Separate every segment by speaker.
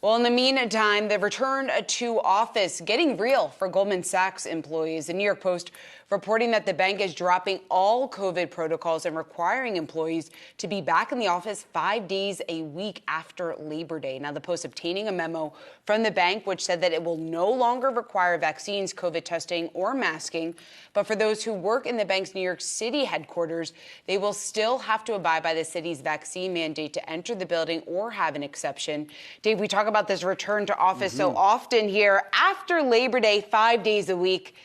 Speaker 1: Well, in the meantime, the return to office getting real for Goldman Sachs employees. The New York Post reporting that the bank is dropping all COVID protocols and requiring employees to be back in the office 5 days a week after Labor Day. Now, the Post obtaining a memo from the bank, which said that it will no longer require vaccines, COVID testing, or masking. But for those who work in the bank's New York City headquarters, they will still have to abide by the city's vaccine mandate to enter the building or have an exception. Dave, we talk about this return to office so often here. After Labor Day, 5 days a week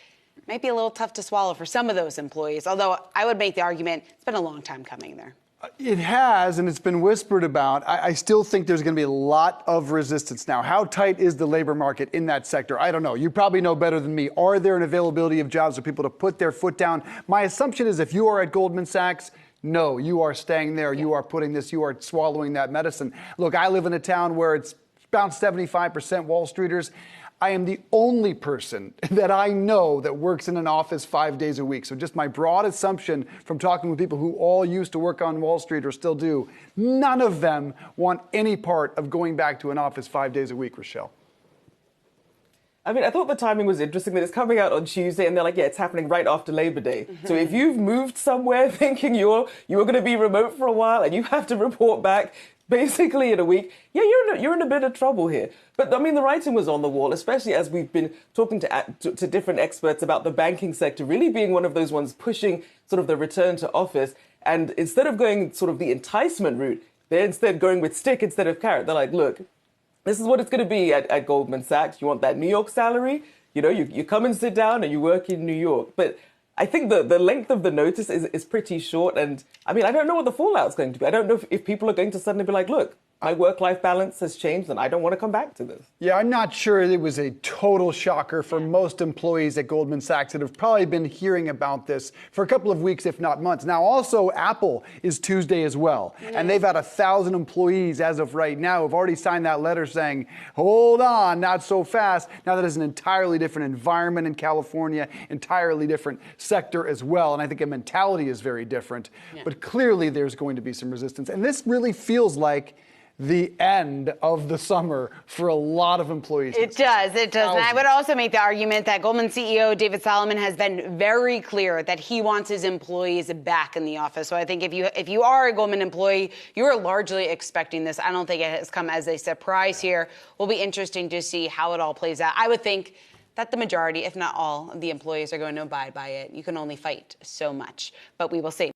Speaker 1: might be a little tough to swallow for some of those employees, although I would make the argument it's been a long time coming there.
Speaker 2: It has, and it's been whispered about. I still think there's going to be a lot of resistance now. How tight is the labor market in that sector? I don't know. You probably know better than me. Are there an availability of jobs for people to put their foot down? My assumption is if you are at Goldman Sachs, no, you are staying there. You are putting this, you are swallowing that medicine. Look, I live in a town where it's about 75% Wall Streeters. I am the only person that I know that works in an office 5 days a week. So just my broad assumption from talking with people who all used to work on Wall Street or still do, none of them want any part of going back to an office 5 days a week, Rochelle.
Speaker 3: I mean, I thought the timing was interesting that it's coming out on Tuesday and they're like, yeah, it's happening right after Labor Day. So if you've moved somewhere thinking you're going to be remote for a while and you have to report back basically in a week, yeah, you're in a bit of trouble here. But I mean, the writing was on the wall, especially as we've been talking to different experts about the banking sector really being one of those ones pushing sort of the return to office. And instead of going sort of the enticement route, they're instead going with stick instead of carrot. They're like, look, this is what it's going to be at Goldman Sachs. You want that New York salary? You know, you come and sit down and you work in New York. But I think the length of the notice is pretty short. And I mean, I don't know what the fallout's going to be. I don't know if people are going to suddenly be like, look, my work-life balance has changed and I don't want to come back to this.
Speaker 2: Yeah, I'm not sure it was a total shocker for most employees at Goldman Sachs that have probably been hearing about this for a couple of weeks, if not months. Now, also, Apple is Tuesday as well. And they've had 1,000 employees as of right now who've already signed that letter saying, hold on, not so fast. Now, that is an entirely different environment in California, entirely different sector as well. And I think the mentality is very different. But clearly, there's going to be some resistance. And this really feels like the end of the summer for a lot of employees.
Speaker 1: It does. And I would also make the argument that Goldman CEO David Solomon has been very clear that he wants his employees back in the office. So I think if you are a Goldman employee, you are largely expecting this. I don't think it has come as a surprise here. Will be interesting to see how it all plays out. I would think that the majority, if not all, of the employees are going to abide by it. You can only fight so much, but we will see.